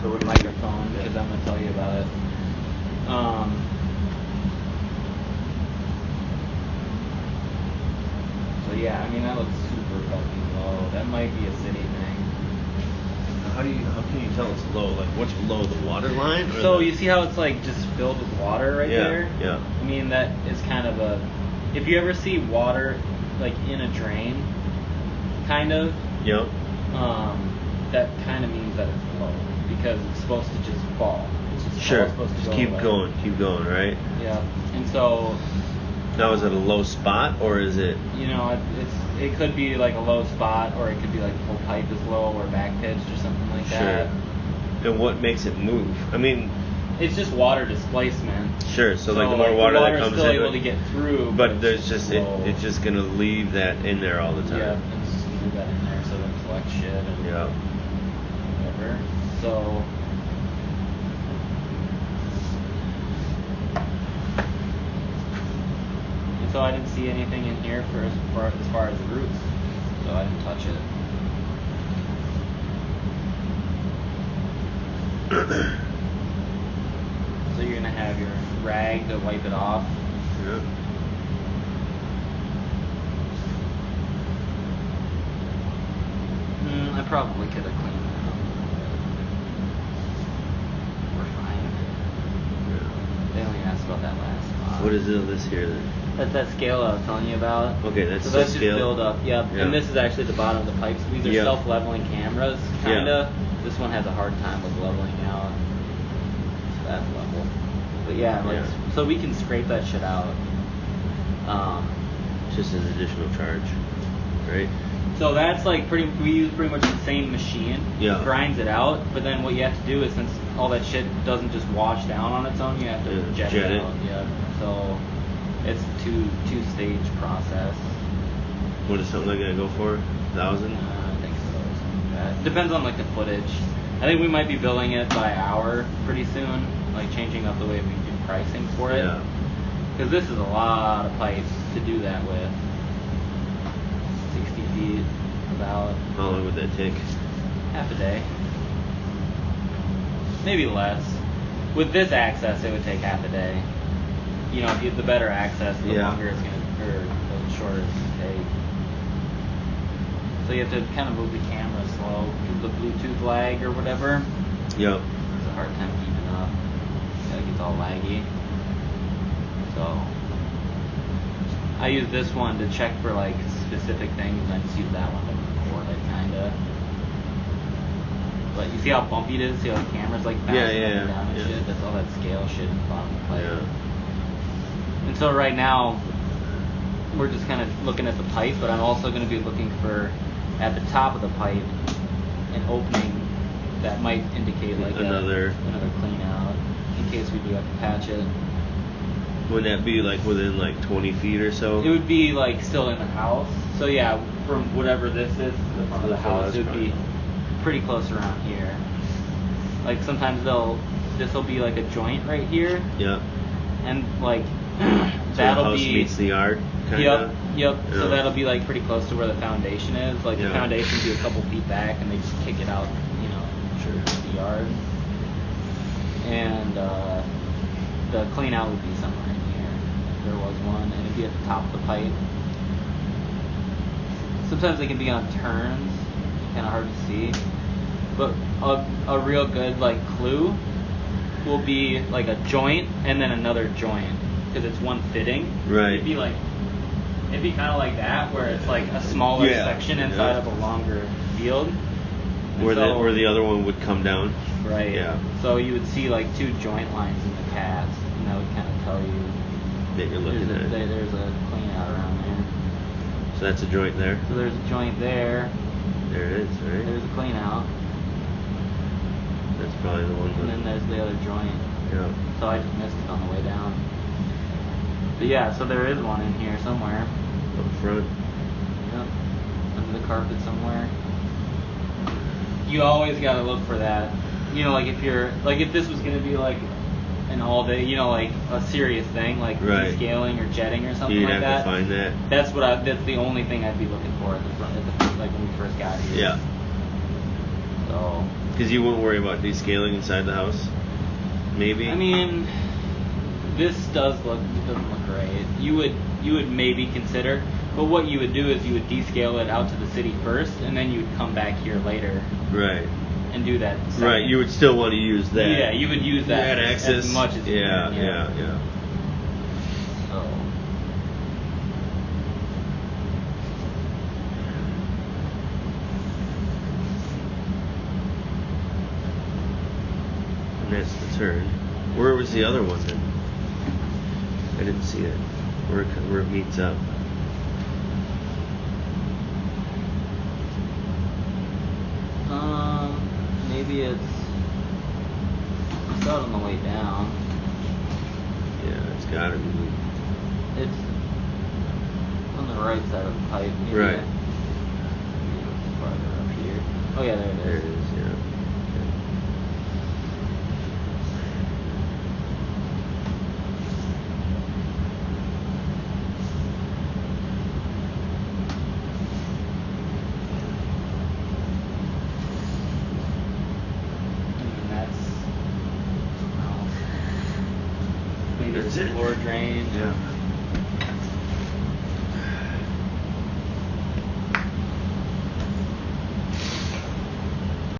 So with microphone, because I'm gonna tell you about it. So yeah, I mean that looks super fucking low. That might be a city thing. How can you tell it's low? Like what's below the water line? Or So you see how it's like just filled with water right there? Yeah. I mean that is kind of a. If you ever see water like in a drain, kind of. Yep. That kind of means that it's low because it's supposed to just fall. It's just sure. Supposed to just go keep away. keep going, right? Yeah. And so. Now is it a low spot or is it? You know, it could be like a low spot, or it could be like the whole pipe is low or back pitched or something like that. Sure. And what makes it move? I mean, it's just water displacement. Sure. So like the more water that comes still in, able to get through, but there's just it's just gonna leave that in there all the time. Yeah, it's just leave that in there so it doesn't collect shit and whatever. So. So I didn't see anything in here for as far as the roots, so I didn't touch it. So you're gonna have your rag to wipe it off. Yeah. I probably could have cleaned that up. We're fine. Yeah. They only asked about that last spot. What is this here then? That's that scale I was telling you about. Okay, that's so the that's scale. just build up. Yep. Yeah. And this is actually the bottom of the pipes. These are self-leveling cameras, kinda. Yeah. This one has a hard time with leveling out. So that's level. But yeah, so we can scrape that shit out. Just an additional charge, right? So that's like we use pretty much the same machine. Yeah. It grinds it out, but then what you have to do is, since all that shit doesn't just wash down on its own, you have to jet it out. Yeah. So it's a two-stage process. What is something like that go for? 1,000? I think so. Something like that. Depends on like the footage. I think we might be billing it by hour pretty soon, like changing up the way we do pricing for it. Yeah. Because this is a lot of pipes to do that with. 60 feet, about. How long would that take? Half a day. Maybe less. With this access, it would take half a day. You know, the better access, the longer it's gonna, or the shorter it's gonna take. So you have to kind of move the camera slow because the Bluetooth lag or whatever. Yep. It's a hard time keeping up. It gets all laggy. So I use this one to check for like specific things, and I just use that one to record it, kinda. But you see how bumpy it is? See how the camera's like bouncing up and down and shit? That's all that scale shit in the bottom of the pipe. Yeah. And so right now, we're just kind of looking at the pipe, but I'm also going to be looking for, at the top of the pipe, an opening that might indicate like another clean out, in case we do have to patch it. Would that be like within like 20 feet or so? It would be like still in the house. So yeah, from whatever this is to the front of the house, it would be pretty close around here. Like sometimes this will be like a joint right here. Yeah. And like so that'll the house be meets the yard. Kinda? Yep. Yeah. So that'll be like pretty close to where the foundation is. Like the foundation would be a couple feet back, and they just kick it out, to the yard. And the clean out would be somewhere in here. If there was one, and it'd be at the top of the pipe. Sometimes they can be on turns, kind of hard to see. But a real good like clue will be like a joint and then another joint, because it's one fitting. Right. It'd be kind of like that, where it's like a smaller section inside of a longer field. Where the other one would come down. Right. Yeah. So you would see like two joint lines in the cast, and that would kind of tell you that you're looking at. There's a clean out around there. So that's a joint there. So there's a joint there. There it is, right? There's a clean out. That's probably the one. And then there's the other joint. Yeah. So I just missed it on the way down. But yeah, so there is one in here somewhere. Up front. Yep. Under the carpet somewhere. You always gotta look for that. Like if this was gonna be like an all day, like a serious thing, like descaling or jetting or something like that. You'd have to find that. That's the only thing I'd be looking for at the front, like when we first got here. Yeah. So Because you won't worry about descaling inside the house? Maybe? I mean, this doesn't look great. You would maybe consider, but what you would do is you would descale it out to the city first, and then you would come back here later. Right. And do that. Second. Right. You would still want to use that. Yeah, you would use that access as much as you can. Yeah. So. And that's the turn. Where was the other one then? I didn't see it. Where it meets up. Maybe it's out on the way down. Yeah, it's gotta be. It's on the right side of the pipe. Maybe Right. Maybe it's farther up here. Oh yeah, there it is. There it is, yeah. Maybe it's That's it. floor drain. Yeah.